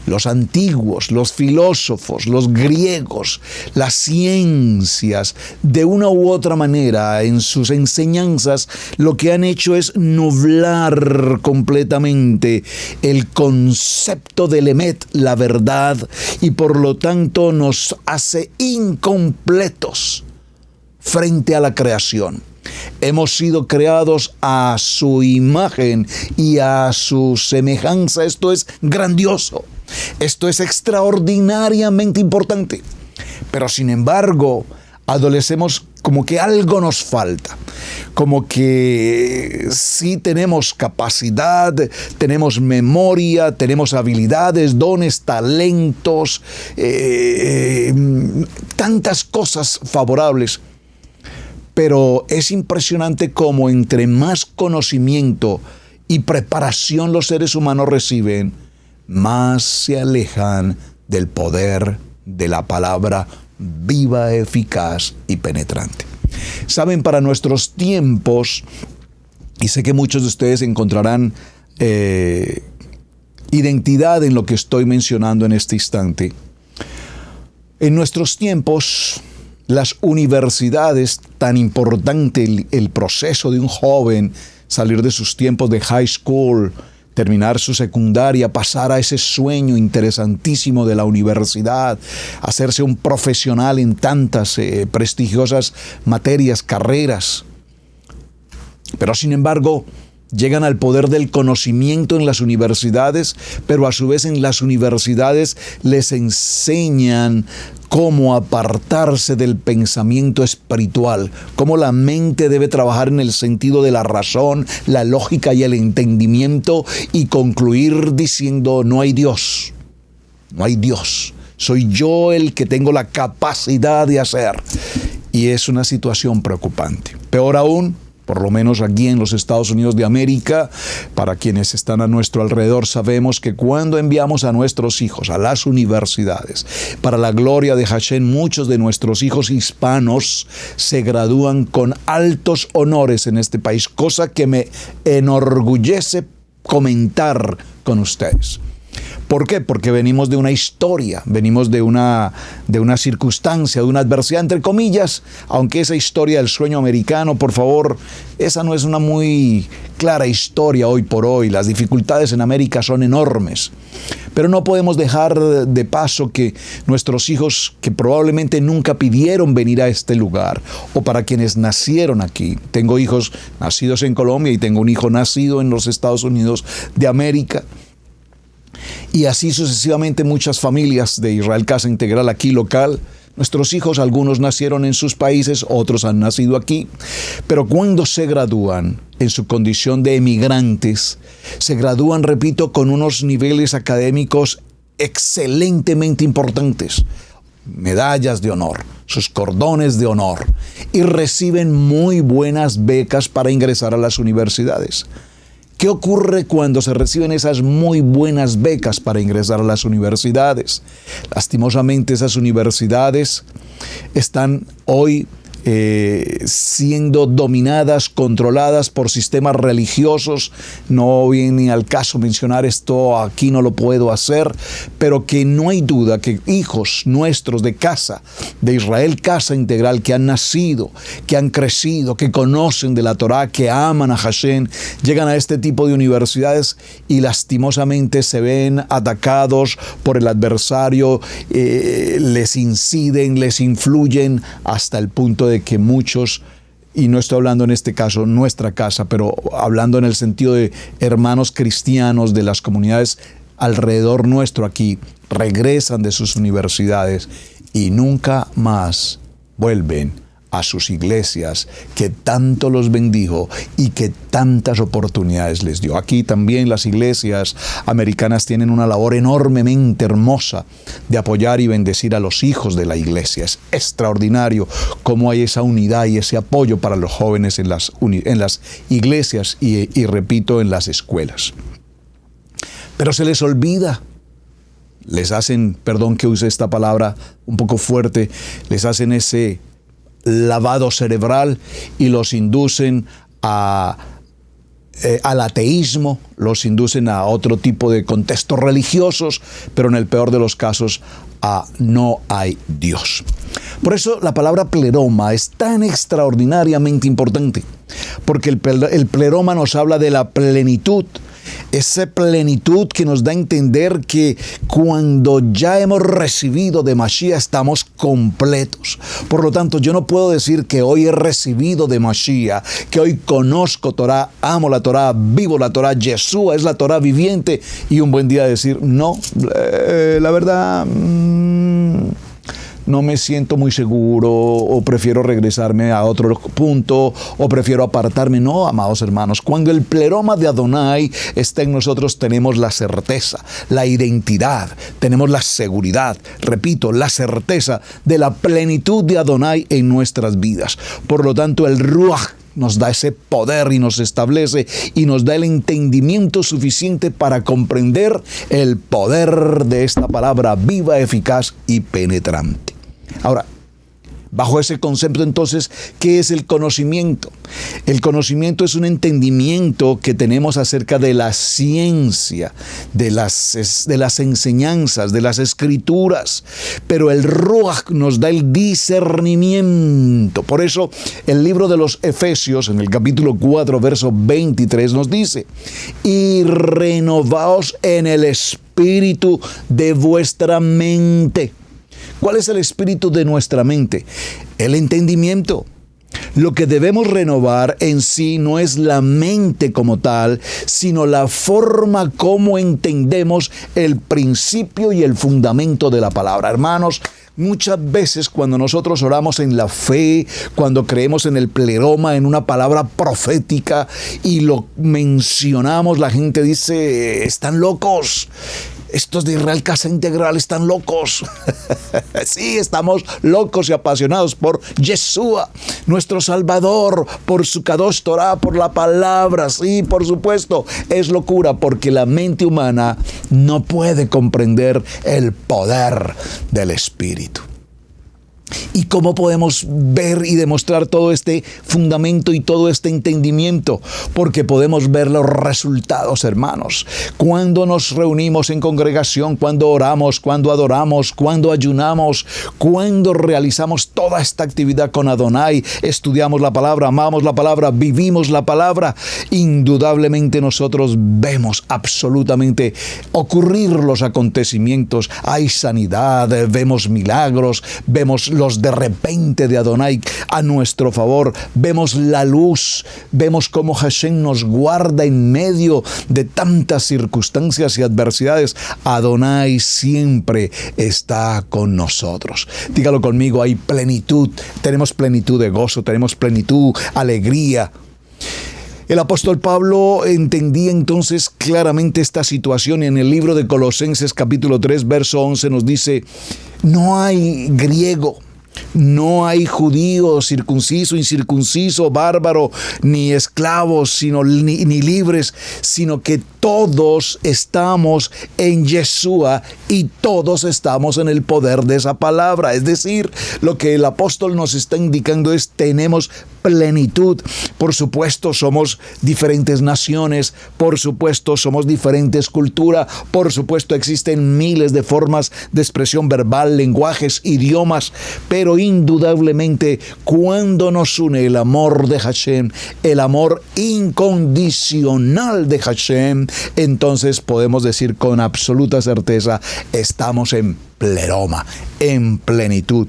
los antiguos, los filósofos, los griegos, las ciencias, de una u otra manera en sus enseñanzas, lo que han hecho es nublar completamente el concepto del Emet, la verdad, y por lo tanto nos hace incompletos frente a la creación. Hemos sido creados a su imagen y a su semejanza. Esto es grandioso. Esto es extraordinariamente importante. Pero sin embargo, adolecemos como que algo nos falta. Como que sí tenemos capacidad, tenemos memoria, tenemos habilidades, dones, talentos, tantas cosas favorables. Pero es impresionante cómo entre más conocimiento y preparación los seres humanos reciben, más se alejan del poder de la palabra viva, eficaz y penetrante. Saben, para nuestros tiempos, y sé que muchos de ustedes encontrarán identidad en lo que estoy mencionando en este instante, en nuestros tiempos, las universidades, tan importante el proceso de un joven, salir de sus tiempos de high school, terminar su secundaria, pasar a ese sueño interesantísimo de la universidad, hacerse un profesional en tantas prestigiosas materias, carreras. Pero sin embargo, llegan al poder del conocimiento en las universidades, pero a su vez en las universidades les enseñan cómo apartarse del pensamiento espiritual, cómo la mente debe trabajar en el sentido de la razón, la lógica y el entendimiento, y concluir diciendo: no hay Dios, no hay Dios, soy yo el que tengo la capacidad de hacer. Y es una situación preocupante. Peor aún, por lo menos aquí en los Estados Unidos de América, para quienes están a nuestro alrededor, sabemos que cuando enviamos a nuestros hijos a las universidades, para la gloria de Hashem, muchos de nuestros hijos hispanos se gradúan con altos honores en este país, cosa que me enorgullece comentar con ustedes. ¿Por qué? Porque venimos de una historia, venimos de una circunstancia, de una adversidad, entre comillas, aunque esa historia del sueño americano, por favor, esa no es una muy clara historia hoy por hoy. Las dificultades en América son enormes. Pero no podemos dejar de paso que nuestros hijos, que probablemente nunca pidieron venir a este lugar, o para quienes nacieron aquí, tengo hijos nacidos en Colombia y tengo un hijo nacido en los Estados Unidos de América, y así sucesivamente muchas familias de Israel Casa Integral aquí local. Nuestros hijos, algunos nacieron en sus países, otros han nacido aquí, pero cuando se gradúan en su condición de emigrantes, se gradúan, repito, con unos niveles académicos excelentemente importantes, medallas de honor, sus cordones de honor, y reciben muy buenas becas para ingresar a las universidades. ¿Qué ocurre cuando se reciben esas muy buenas becas para ingresar a las universidades? Lastimosamente, esas universidades están hoy siendo dominadas, controladas por sistemas religiosos. No viene al caso mencionar esto, aquí no lo puedo hacer, pero que no hay duda que hijos nuestros de casa, de Israel Casa Integral, que han nacido, que han crecido, que conocen de la Torá, que aman a Hashem, llegan a este tipo de universidades y lastimosamente se ven atacados por el adversario, les inciden, les influyen hasta el punto de que muchos, y no estoy hablando en este caso nuestra casa, pero hablando en el sentido de hermanos cristianos de las comunidades alrededor nuestro aquí, regresan de sus universidades y nunca más vuelven a sus iglesias que tanto los bendijo y que tantas oportunidades les dio. Aquí también las iglesias americanas tienen una labor enormemente hermosa de apoyar y bendecir a los hijos de la iglesia. Es extraordinario cómo hay esa unidad y ese apoyo para los jóvenes en las iglesias y repito, en las escuelas. Pero se les olvida. Les hacen, perdón que use esta palabra un poco fuerte, les hacen ese lavado cerebral y los inducen al ateísmo, los inducen a otro tipo de contextos religiosos, pero en el peor de los casos a no hay Dios. Por eso la palabra pleroma es tan extraordinariamente importante, porque el pleroma nos habla de la plenitud. Esa plenitud que nos da a entender que cuando ya hemos recibido de Mashiach estamos completos. Por lo tanto, yo no puedo decir que hoy he recibido de Mashiach, que hoy conozco Torah, amo la Torah, vivo la Torah, Yeshua es la Torah viviente, y un buen día decir, no, la verdad, no me siento muy seguro, o prefiero regresarme a otro punto, o prefiero apartarme. No, amados hermanos, cuando el pleroma de Adonai está en nosotros, tenemos la certeza, la identidad, tenemos la seguridad, repito, la certeza de la plenitud de Adonai en nuestras vidas. Por lo tanto, el Ruach nos da ese poder y nos establece y nos da el entendimiento suficiente para comprender el poder de esta palabra viva, eficaz y penetrante. Ahora, bajo ese concepto entonces, ¿qué es el conocimiento? El conocimiento es un entendimiento que tenemos acerca de la ciencia, de las enseñanzas, de las escrituras, pero el Ruach nos da el discernimiento. Por eso el libro de los Efesios, en el capítulo 4, verso 23, nos dice: y renovaos en el espíritu de vuestra mente. ¿Cuál es el espíritu de nuestra mente? El entendimiento. Lo que debemos renovar en sí no es la mente como tal, sino la forma como entendemos el principio y el fundamento de la palabra. Hermanos, muchas veces cuando nosotros oramos en la fe, cuando creemos en el pleroma, en una palabra profética y lo mencionamos, la gente dice, están locos. Estos de Israel Casa Integral están locos. Sí, estamos locos y apasionados por Yeshua, nuestro Salvador, por su Kadosh Torah, por la palabra. Sí, por supuesto, es locura porque la mente humana no puede comprender el poder del Espíritu. ¿Y cómo podemos ver y demostrar todo este fundamento y todo este entendimiento? Porque podemos ver los resultados, hermanos. Cuando nos reunimos en congregación, cuando oramos, cuando adoramos, cuando ayunamos, cuando realizamos toda esta actividad con Adonai, estudiamos la palabra, amamos la palabra, vivimos la palabra, indudablemente nosotros vemos absolutamente ocurrir los acontecimientos. Hay sanidad, vemos milagros, vemos los de repente de Adonai a nuestro favor, vemos la luz, vemos cómo Hashem nos guarda en medio de tantas circunstancias y adversidades. Adonai siempre está con nosotros. Dígalo conmigo, hay plenitud, tenemos plenitud de gozo, tenemos plenitud, alegría. El apóstol Pablo entendía entonces claramente esta situación y en el libro de Colosenses capítulo 3 verso 11 nos dice: no hay griego, no hay judío, circunciso, incircunciso, bárbaro, ni esclavos, ni libres, sino que todos estamos en Yeshua y todos estamos en el poder de esa palabra. Es decir, lo que el apóstol nos está indicando es: tenemos plenitud. Por supuesto, somos diferentes naciones, por supuesto, somos diferentes culturas, por supuesto, existen miles de formas de expresión verbal, lenguajes, idiomas, pero pero indudablemente cuando nos une el amor de Hashem, el amor incondicional de Hashem, entonces podemos decir con absoluta certeza, estamos en pleroma, en plenitud.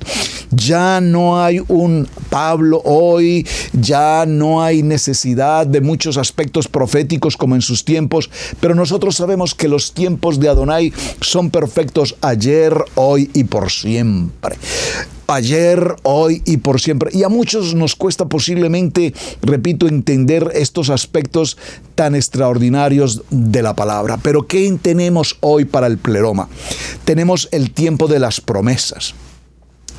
Ya no hay un Pablo hoy, ya no hay necesidad de muchos aspectos proféticos como en sus tiempos, pero nosotros sabemos que los tiempos de Adonai son perfectos ayer, hoy y por siempre. Ayer, hoy y por siempre. Y a muchos nos cuesta posiblemente, repito, entender estos aspectos tan extraordinarios de la palabra. Pero ¿qué tenemos hoy para el pleroma? Tenemos el tiempo de las promesas.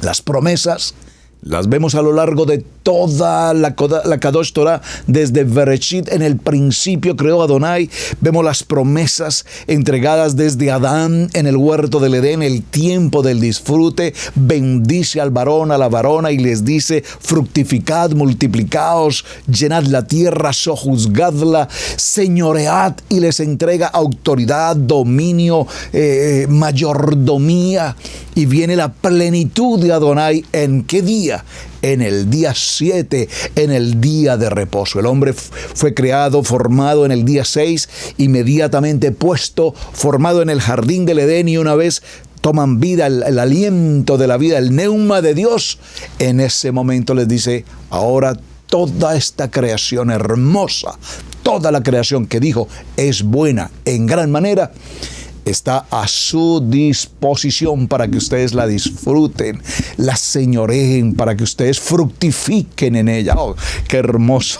Las promesas las vemos a lo largo de toda la Kadosh Torah, desde Bereshit, en el principio creó Adonai. Vemos las promesas entregadas desde Adán en el huerto del Edén, el tiempo del disfrute. Bendice al varón, a la varona, y les dice: fructificad, multiplicaos, llenad la tierra, sojuzgadla, señoread, y les entrega autoridad, dominio, mayordomía. Y viene la plenitud de Adonai. ¿En qué día? En el día 7, en el día de reposo. El hombre fue creado, formado en el día 6, inmediatamente puesto, formado en el jardín del Edén, y una vez toman vida, el aliento de la vida, el neuma de Dios, en ese momento les dice: ahora toda esta creación hermosa, toda la creación que dijo es buena en gran manera, está a su disposición para que ustedes la disfruten, la señoreen, para que ustedes fructifiquen en ella. ¡Oh, qué hermoso!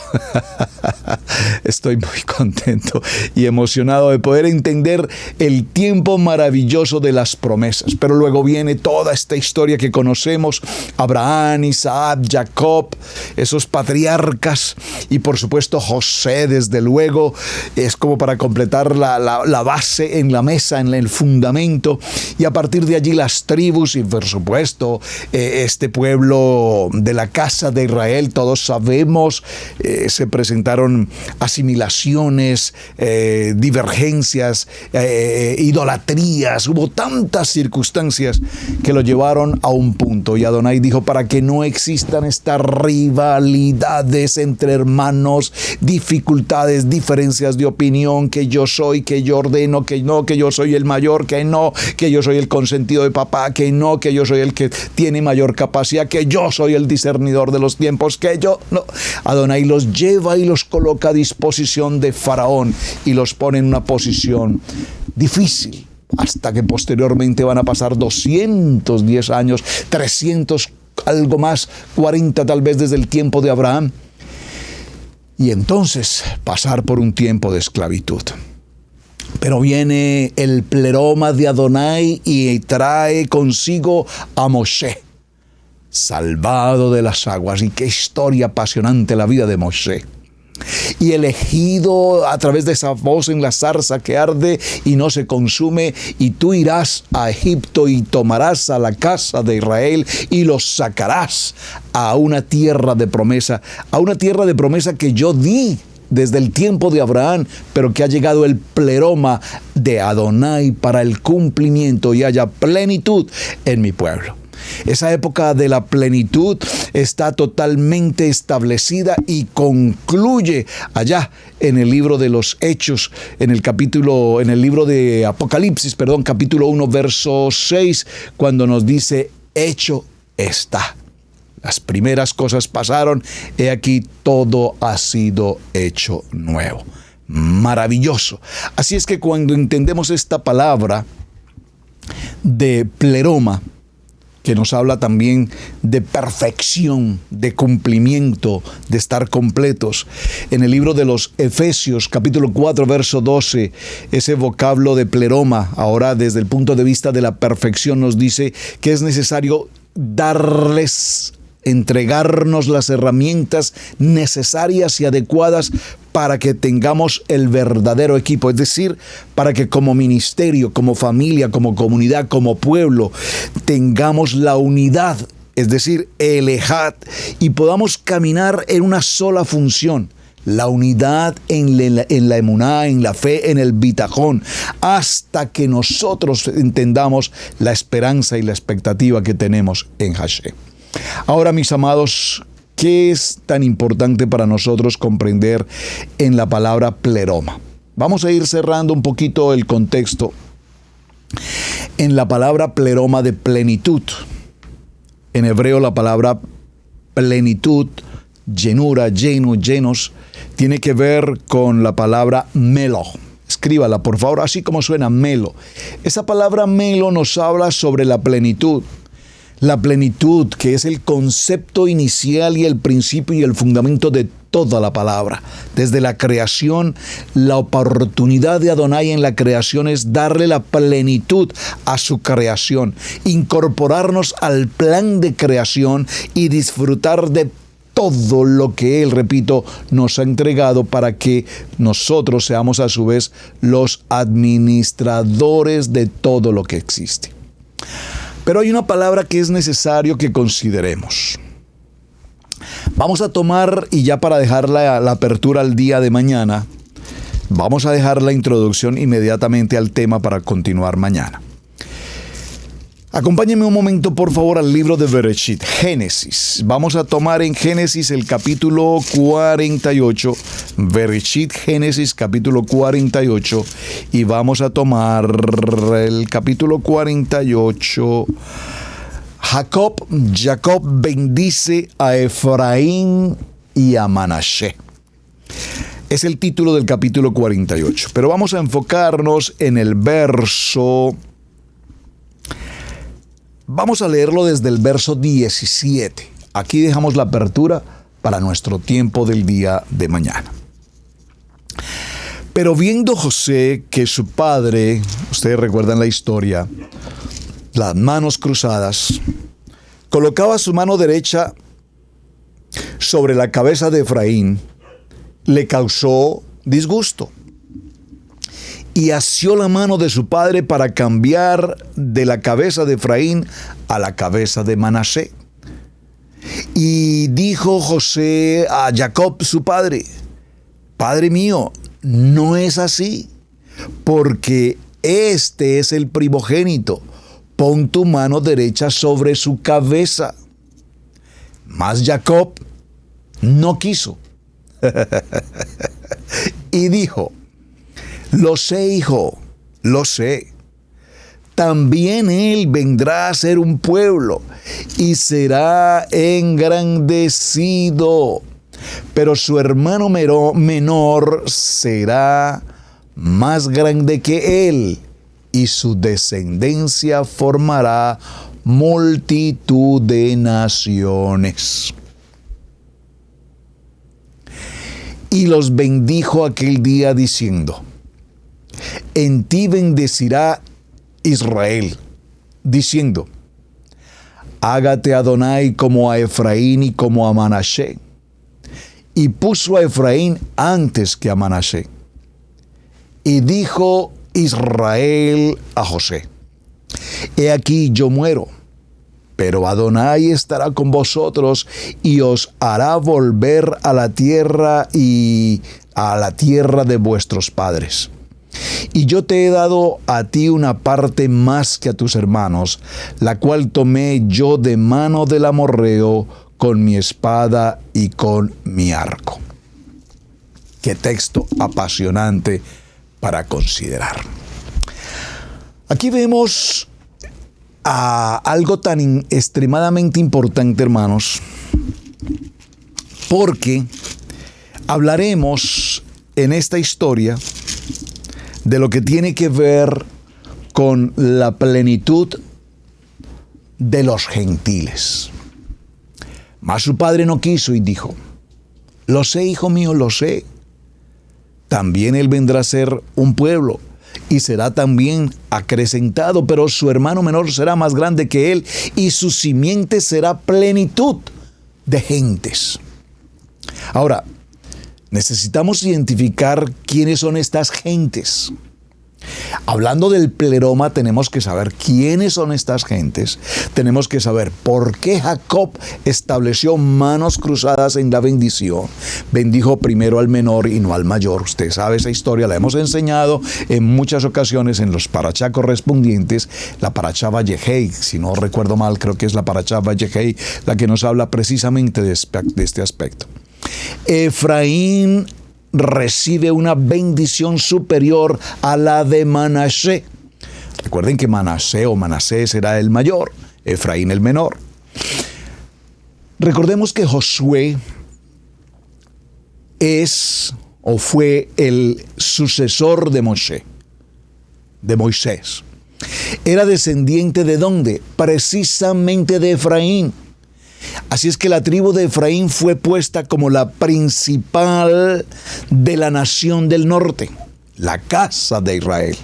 Estoy muy contento y emocionado de poder entender el tiempo maravilloso de las promesas. Pero luego viene toda esta historia que conocemos: Abraham, Isaac, Jacob, esos patriarcas, y por supuesto José, desde luego, es como para completar la base en la mesa, en el fundamento, y a partir de allí las tribus, y por supuesto este pueblo de la casa de Israel. Todos sabemos, se presentaron asimilaciones, divergencias, idolatrías, hubo tantas circunstancias que lo llevaron a un punto, y Adonai dijo: para que no existan estas rivalidades entre hermanos, dificultades, diferencias de opinión, que yo soy, que yo ordeno, que no, que yo soy el mayor, que no, que yo soy el consentido de papá, que no, que yo soy el que tiene mayor capacidad, que yo soy el discernidor de los tiempos, que yo no. Adonai los lleva y los coloca a disposición de Faraón y los pone en una posición difícil, hasta que posteriormente van a pasar 210 años, 300, algo más, 40 tal vez desde el tiempo de Abraham, y entonces pasar por un tiempo de esclavitud. Pero viene el pleroma de Adonai y trae consigo a Moshe, salvado de las aguas. Y qué historia apasionante la vida de Moshe. Y elegido a través de esa voz en la zarza que arde y no se consume: y tú irás a Egipto y tomarás a la casa de Israel y los sacarás a una tierra de promesa, que yo di desde el tiempo de Abraham, pero que ha llegado el pleroma de Adonai para el cumplimiento y haya plenitud en mi pueblo. Esa época de la plenitud está totalmente establecida y concluye allá en el libro de los Hechos, en el libro de Apocalipsis, capítulo 1, verso 6, cuando nos dice: hecho está. Las primeras cosas pasaron, he aquí todo ha sido hecho nuevo. Maravilloso. Así es que cuando entendemos esta palabra de pleroma, que nos habla también de perfección, de cumplimiento, de estar completos. En el libro de los Efesios, capítulo 4, verso 12, ese vocablo de pleroma, ahora desde el punto de vista de la perfección, nos dice que es necesario entregarnos las herramientas necesarias y adecuadas para que tengamos el verdadero equipo, es decir, para que como ministerio, como familia, como comunidad, como pueblo, tengamos la unidad, es decir, el ejad, y podamos caminar en una sola función. La unidad en la emuná, en la fe, en el bitajón, hasta que nosotros entendamos la esperanza y la expectativa que tenemos en Hashem. Ahora, mis amados, ¿qué es tan importante para nosotros comprender en la palabra pleroma? Vamos a ir cerrando un poquito el contexto en la palabra pleroma de plenitud. En hebreo la palabra plenitud, llenura, lleno, llenos, tiene que ver con la palabra melo. Escríbala, por favor, así como suena, melo. Esa palabra melo nos habla sobre la plenitud. La plenitud, que es el concepto inicial y el principio y el fundamento de toda la palabra. Desde la creación, la oportunidad de Adonai en la creación es darle la plenitud a su creación, incorporarnos al plan de creación y disfrutar de todo lo que Él, repito, nos ha entregado para que nosotros seamos a su vez los administradores de todo lo que existe. Pero hay una palabra que es necesario que consideremos. Vamos a tomar, y ya para dejar la apertura al día de mañana, vamos a dejar la introducción inmediatamente al tema para continuar mañana. Acompáñenme un momento, por favor, al libro de Bereshit, Génesis. Vamos a tomar en Génesis el capítulo 48, Bereshit, Génesis, capítulo 48, y vamos a tomar el capítulo 48. Jacob bendice a Efraín y a Manashe. Es el título del capítulo 48, pero vamos a enfocarnos en el verso. Vamos a leerlo desde el verso 17. Aquí dejamos la apertura para nuestro tiempo del día de mañana. Pero viendo José que su padre, ustedes recuerdan la historia, las manos cruzadas, colocaba su mano derecha sobre la cabeza de Efraín, le causó disgusto. Y asió la mano de su padre para cambiar de la cabeza de Efraín a la cabeza de Manasé. Y dijo José a Jacob, su padre: Padre mío, no es así, porque este es el primogénito. Pon tu mano derecha sobre su cabeza. Mas Jacob no quiso. Y dijo: Lo sé, hijo, lo sé. También él vendrá a ser un pueblo y será engrandecido. Pero su hermano menor será más grande que él, y su descendencia formará multitud de naciones. Y los bendijo aquel día diciendo: En ti bendecirá Israel, diciendo: Hágate Adonai como a Efraín y como a Manasé. Y puso a Efraín antes que a Manasé. Y dijo Israel a José: He aquí yo muero, pero Adonai estará con vosotros y os hará volver a la tierra y a la tierra de vuestros padres. Y yo te he dado a ti una parte más que a tus hermanos, la cual tomé yo de mano del amorreo con mi espada y con mi arco. Qué texto apasionante para considerar. Aquí vemos algo tan extremadamente importante, hermanos, porque hablaremos en esta historia de lo que tiene que ver con la plenitud de los gentiles. Mas su padre no quiso y dijo: Lo sé, hijo mío, lo sé. También él vendrá a ser un pueblo y será también acrecentado, pero su hermano menor será más grande que él y su simiente será plenitud de gentes. Ahora, necesitamos identificar quiénes son estas gentes. Hablando del pleroma, tenemos que saber quiénes son estas gentes. Tenemos que saber por qué Jacob estableció manos cruzadas en la bendición. Bendijo primero al menor y no al mayor. Usted sabe esa historia, la hemos enseñado en muchas ocasiones en los parachá correspondientes. La parachá Vayehei, si no recuerdo mal, creo que es la parachá Vayehei la que nos habla precisamente de este aspecto. Efraín recibe una bendición superior a la de Manasés. Recuerden que Manasés era el mayor, Efraín el menor. Recordemos que Josué es o fue el sucesor de Moisés. Era descendiente ¿de dónde? Precisamente de Efraín. Así es que la tribu de Efraín fue puesta como la principal de la nación del norte, la casa de Israel.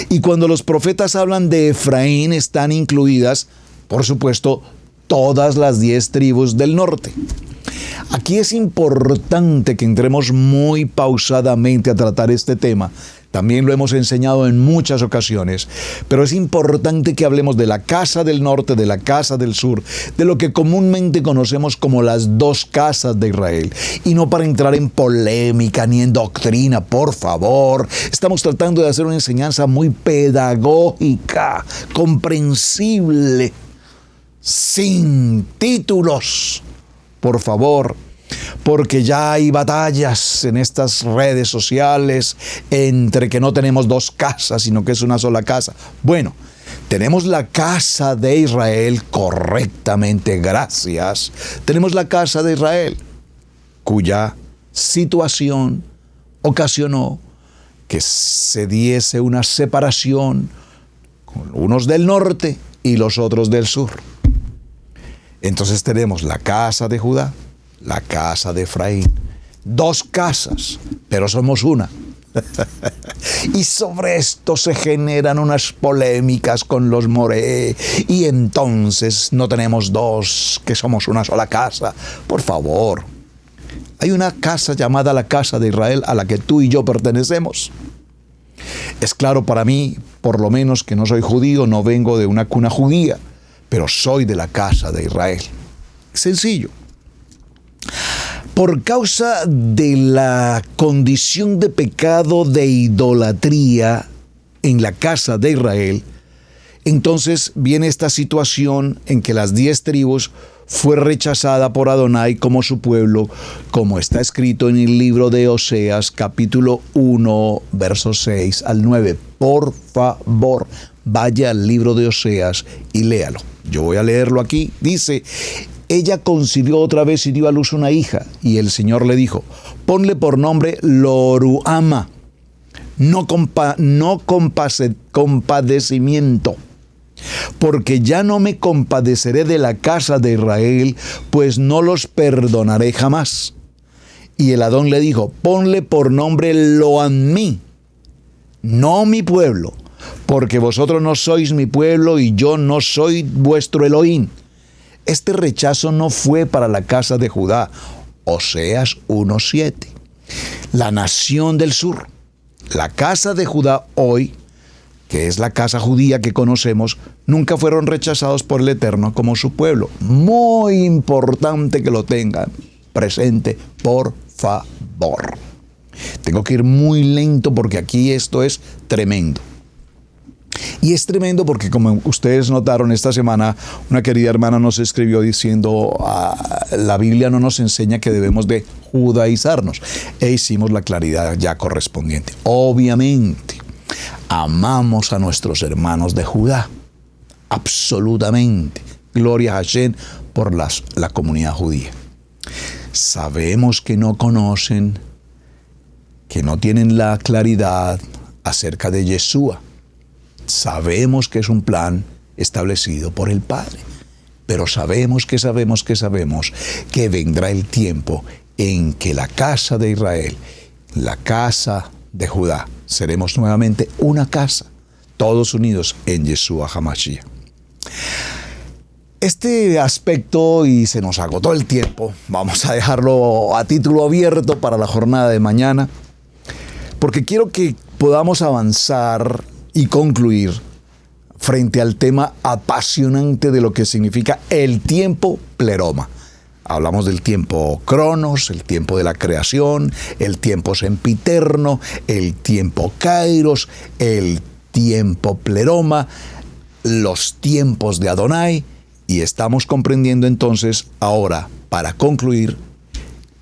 Y cuando los profetas hablan de Efraín, están incluidas, por supuesto, todas las 10 tribus del norte. Aquí es importante que entremos muy pausadamente a tratar este tema. También lo hemos enseñado en muchas ocasiones, pero es importante que hablemos de la casa del norte, de la casa del sur, de lo que comúnmente conocemos como las 2 casas de Israel. Y no para entrar en polémica ni en doctrina, por favor. Estamos tratando de hacer una enseñanza muy pedagógica, comprensible, sin títulos, por favor. Porque ya hay batallas en estas redes sociales entre que no tenemos 2 casas, sino que es una sola casa. Bueno, tenemos la casa de Israel correctamente, gracias. Tenemos la casa de Israel, cuya situación ocasionó que se diese una separación con unos del norte y los otros del sur. Entonces tenemos la casa de Judá, la casa de Efraín. 2 casas, pero somos una. Y sobre esto se generan unas polémicas con los Moré. Y entonces no tenemos 2, que somos una sola casa. Por favor. Hay una casa llamada la casa de Israel a la que tú y yo pertenecemos. Es claro para mí, por lo menos, que no soy judío, no vengo de una cuna judía, pero soy de la casa de Israel. Sencillo. Por causa de la condición de pecado de idolatría en la casa de Israel, entonces viene esta situación en que las 10 tribus fue rechazada por Adonai como su pueblo, como está escrito en el libro de Oseas, capítulo 1, versos 6 al 9. Por favor, vaya al libro de Oseas y léalo. Yo voy a leerlo aquí. Dice: ella concibió otra vez y dio a luz una hija, y el Señor le dijo: ponle por nombre Loruama, no compadecimiento, porque ya no me compadeceré de la casa de Israel, pues no los perdonaré jamás. Y el Adón le dijo: ponle por nombre Loamí, no mi pueblo, porque vosotros no sois mi pueblo y yo no soy vuestro Elohim. Este rechazo no fue para la casa de Judá. Oseas 1:7. La nación del sur, la casa de Judá hoy, que es la casa judía que conocemos, nunca fueron rechazados por el Eterno como su pueblo. Muy importante que lo tengan presente, por favor. Tengo que ir muy lento porque aquí esto es tremendo. Y es tremendo porque, como ustedes notaron esta semana, una querida hermana nos escribió diciendo: la Biblia no nos enseña que debemos de judaizarnos. E hicimos la claridad ya correspondiente. Obviamente, amamos a nuestros hermanos de Judá. Absolutamente. Gloria a Hashem por la comunidad judía. Sabemos que no conocen, que no tienen la claridad acerca de Yeshua. Sabemos que es un plan establecido por el Padre, pero sabemos que vendrá el tiempo en que la casa de Israel, la casa de Judá, seremos nuevamente una casa, todos unidos en Yeshua HaMashiach. Este aspecto, y se nos agotó el tiempo, vamos a dejarlo a título abierto para la jornada de mañana, porque quiero que podamos avanzar y concluir frente al tema apasionante de lo que significa el tiempo pleroma. Hablamos del tiempo cronos, el tiempo de la creación, el tiempo sempiterno, el tiempo kairos, el tiempo pleroma, los tiempos de Adonai, y estamos comprendiendo entonces ahora, para concluir,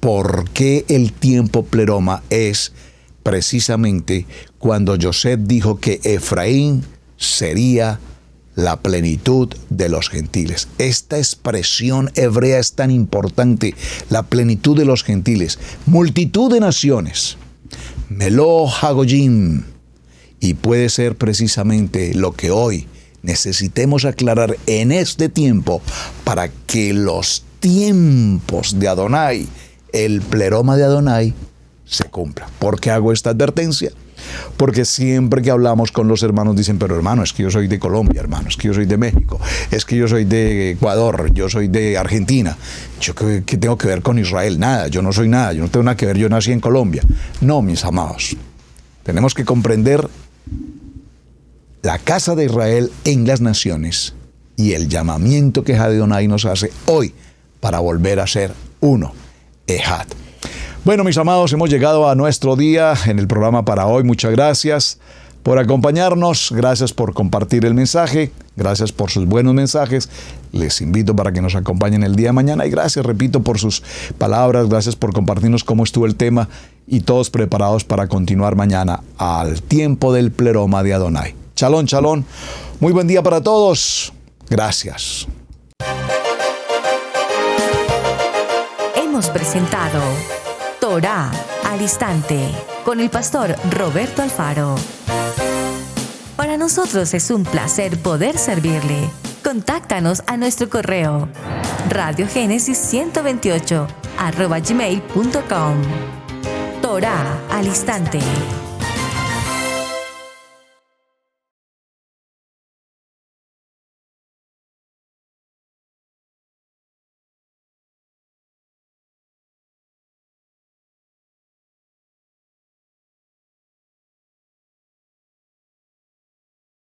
por qué el tiempo pleroma es precisamente cuando Yosef dijo que Efraín sería la plenitud de los gentiles. Esta expresión hebrea es tan importante, la plenitud de los gentiles, multitud de naciones, Melo Hagoyim, y puede ser precisamente lo que hoy necesitemos aclarar en este tiempo para que los tiempos de Adonai, el pleroma de Adonai, se cumpla. ¿Por qué hago esta advertencia? Porque siempre que hablamos con los hermanos dicen, pero hermano, es que yo soy de Colombia, hermano, es que yo soy de México, es que yo soy de Ecuador, yo soy de Argentina. ¿Yo qué tengo que ver con Israel? Nada, yo no soy nada, yo no tengo nada que ver, yo nací en Colombia. No, mis amados, tenemos que comprender la casa de Israel en las naciones y el llamamiento que Adonai nos hace hoy para volver a ser uno, Ejad. Bueno, mis amados, hemos llegado a nuestro día en el programa para hoy. Muchas gracias por acompañarnos, gracias por compartir el mensaje, gracias por sus buenos mensajes. Les invito para que nos acompañen el día de mañana y gracias, repito, por sus palabras, gracias por compartirnos cómo estuvo el tema y todos preparados para continuar mañana al tiempo del pleroma de Adonai. Shalom, shalom. Muy buen día para todos. Gracias. Hemos presentado Torá al Instante con el pastor Roberto Alfaro. Para nosotros es un placer poder servirle. Contáctanos a nuestro correo radiogenesis128@gmail.com. Torá al Instante.